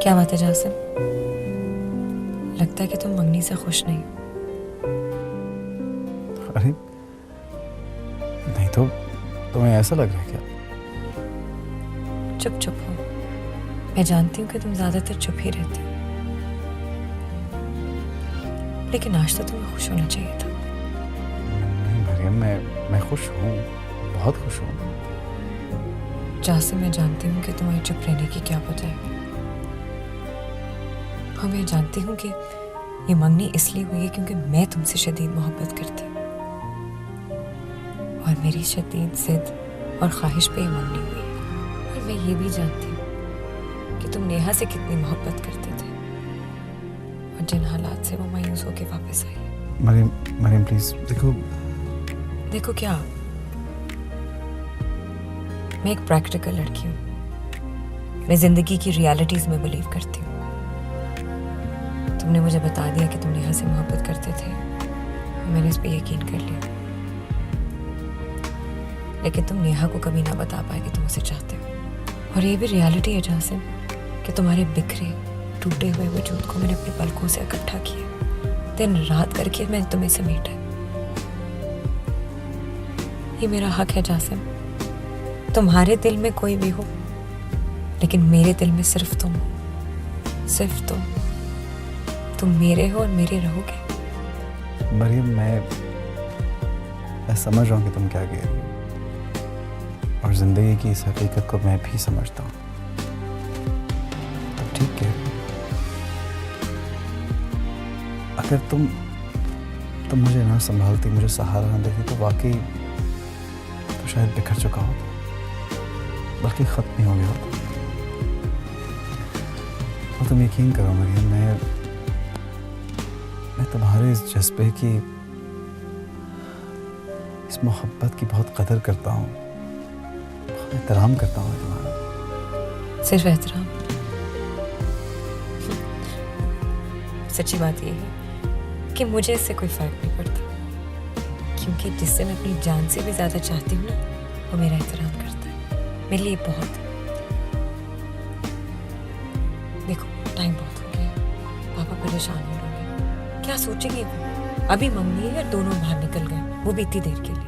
क्या बात है जासिम? लगता है कि तुम मंगनी से खुश नहीं हो। अरे नहीं तो तुम्हें ऐसा लग रहा है क्या? चुप चुप हो। मैं जानती हूँ कि तुम ज्यादातर चुप ही रहते हो, लेकिन आज तो तुम्हें खुश होना चाहिए था। नहीं मरियम, मैं खुश हूँ, बहुत खुश हूँ। जासिम, मैं जानती हूँ कि तुम्हारी चुप रहने की क्या वजह है, और मैं जानती हूँ कि ये मंगनी इसलिए हुई है क्योंकि मैं तुमसे शदीद मोहब्बत करती हूँ, और मेरी शदीद जिद और ख्वाहिश पे ये मंगनी हुई है। और मैं ये भी जानती हूँ कि तुम नेहा से कितनी मोहब्बत करते थे, और जिन हालात से वो मायूस होकर वापस आई। मरियम प्लीज देखो। देखो क्या? मैं एक प्रैक्टिकल लड़की हूँ। मैं जिंदगी की रियलिटीज में बिलीव करती हूँ। तुमने मुझे बता दिया कि तुम नेहा से मोहब्बत करते थे, मैंने इस पे यकीन कर लिया। लेकिन तुम नेहा को कभी ना बता पाए कि तुम उसे चाहते हो। और ये भी रियलिटी है जासिम कि तुम्हारे बिखरे टूटे हुए वजूद को मैंने अपनी पलकों से इकट्ठा किया, दिन रात करके मैंने तुम्हें समेटा। ये मेरा हक है जासिम। तुम्हारे दिल में कोई भी हो, लेकिन मेरे दिल में सिर्फ तुम हो, सिर्फ तुम मेरे हो और मेरे रहोगे। मरियम, मैं समझ रहा हूँ कि तुम क्या कह रही हो, और जिंदगी की इस हकीकत को मैं भी समझता हूँ। तब ठीक है, अगर तुम मुझे ना संभालती, मुझे सहारा ना देती, तो वाकई तो शायद बिखर चुका होता, बल्कि खत्म ही हो गया होता। और तुम यकीन करो मरियम, मैं तुम्हारे इस जज्बे की, इस मोहब्बत की बहुत कदर करता हूँ, बहुत एहतराम करता हूँ तुम्हारा। सिर्फ एहतराम? सच्ची बात यह है कि मुझे इससे कोई फर्क नहीं पड़ता, क्योंकि जिससे मैं अपनी जान से भी ज्यादा चाहती हूँ ना, वो मेरा एहतराम करता है। मेरे लिए बहुत है। देखो टाइम बहुत हो गया, पापा परेशान हो रहे हैं। क्या सोचेंगे वो? अभी मम्मी है, दोनों बाहर निकल गए, वो भी इतनी देर के लिए।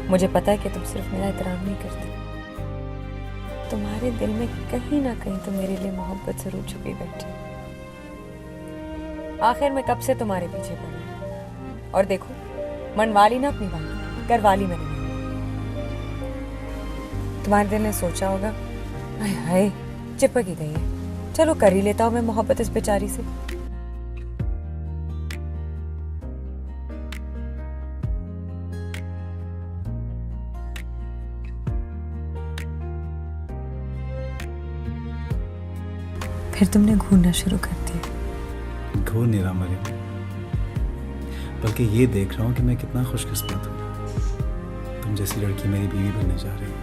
मुझे पता है कि तुम सिर्फ मेरा एहतराम नहीं करते, तुम्हारे दिल में कहीं ना कहीं तो मेरे लिए मोहब्बत जरूर छुपी बैठी। आखिर मैं कब से तुम्हारे पीछे पड़ी, और देखो मनवाली ना अपनी बात, करवाली मैंने। तुम्हारे दिल ने सोचा होगा, हाय हाय चिपक ही गई है, चलो कर ही लेता हूँ मैं मोहब्बत इस बेचारी से। फिर तुमने घूरना शुरू कर दिया। घूर नहीं रहा मरियम, बल्कि ये देख रहा हूँ कि मैं कितना खुशकिस्मत हूँ, तुम जैसी लड़की मेरी बीवी बनने जा रही है।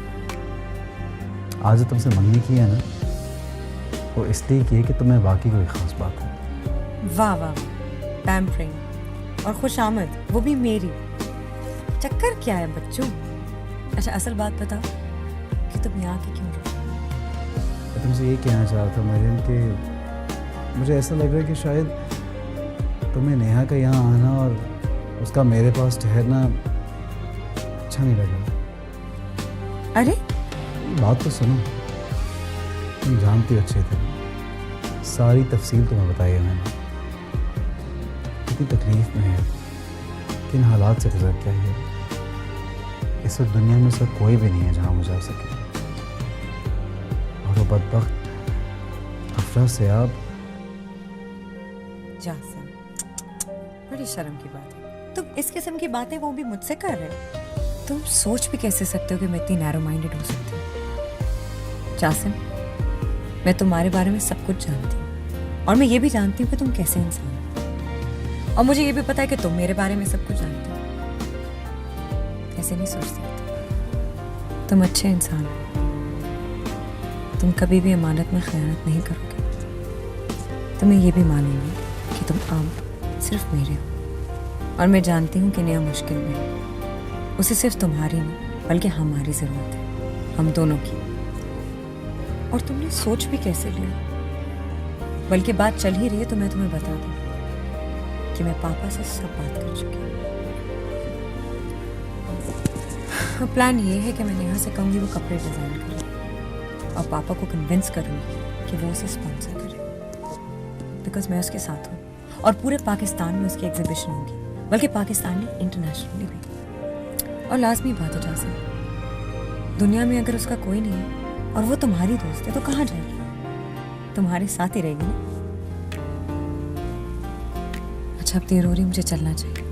आज जो तुमसे मंगनी की है ना, वो इसलिए की है कि तुम्हें वाकई कोई खास बात है। वाह वाह, पैम्परिंग और खुशामद, वो भी मेरी। चक्कर क्या है बच्चों? अच्छा असल बात बताओ कि तुम यहाँ की क्यों रुकी? मैं तुमसे ये कहना चाह रहा था मरियम कि मुझे ऐसा लग रहा है कि शायद तुम्हें नेहा का यहाँ आना और उसका मेरे पास ठहरना अच्छा नहीं लग रहा। अरे बात तो सुनो, तुम जानती हो अच्छे थे, सारी तफसील तुम्हें बताई है मैंने, कितनी तकलीफ में है, किन हालात से गुजर के आई है। इस वक्त दुनिया में सब कोई भी नहीं है जहाँ मुझे आ सके, और वो बदबख्त अफरा से आप। जासिम, बड़ी शर्म की बात है, तुम इस किस्म की बातें वो भी मुझसे कर रहे हो। तुम सोच भी कैसे सकते हो कि मैं इतनी नैरो माइंडेड हो सकती हूँ? जासिम, मैं तुम्हारे बारे में सब कुछ जानती हूँ, और मैं ये भी जानती हूँ कि तुम कैसे इंसान हो, और मुझे ये भी पता है कि तुम मेरे बारे में सब कुछ जानते हो। ऐसे नहीं सोच सकते, तुम अच्छे इंसान हो। तुम कभी भी अमानत में खयानत नहीं करोगे। तो मैं ये भी मानूंगी कि तुम अब सिर्फ मेरे हो, और मैं जानती हूँ कि नया मुश्किल में है। उसे सिर्फ तुम्हारी नहीं बल्कि हमारी ज़रूरत है, हम दोनों की। और तुमने सोच भी कैसे लिया? बल्कि बात चल ही रही है तो मैं तुम्हें बता दूँ कि मैं पापा से सब बात कर चुकी हूँ। अब प्लान ये है कि मैं नेहा से कहूँगी वो कपड़े डिज़ाइन करे, और पापा को कन्विंस करूँगी कि वो उसे स्पॉन्सर करे, बिकॉज मैं उसके साथ हूँ। और पूरे पाकिस्तान में उसकी एग्जीबिशन होगी, बल्कि पाकिस्तान में इंटरनेशनली भी। और लाजमी बात है जासिम, दुनिया में अगर उसका कोई नहीं है और वो तुम्हारी दोस्त है तो कहाँ जाएगी? तुम्हारे साथ ही रहेगी ना। अच्छा अब देर हो रही, मुझे चलना चाहिए।